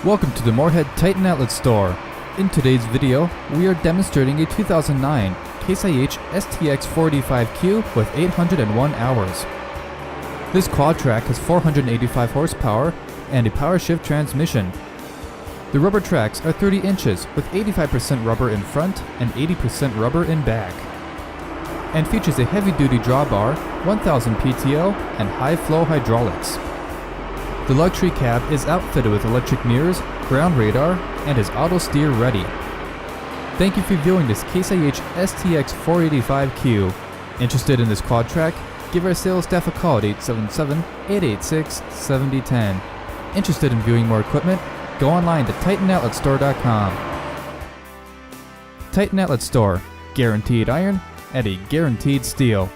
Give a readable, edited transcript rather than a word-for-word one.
Welcome to the Moorhead-Outlet store. In today's video, we are demonstrating a 2009 Case IH STX485Q with 801 hours. This QuadTrac has 485 horsepower and a power shift transmission. The rubber tracks are 30 inches with 85% rubber in front and 80% rubber in back, and features a heavy-duty drawbar, 1000 PTO, and high-flow hydraulics. The luxury cab is outfitted with electric mirrors, ground radar, and is AutoSteer ready. Thank you for viewing this Case IH STX485Q. Interested in this QuadTrac? Give our sales staff a call at 877-886-7010. Interested in viewing more equipment? Go online to TitanOutletStore.com. Titan Outlet Store. Guaranteed iron at a guaranteed steel.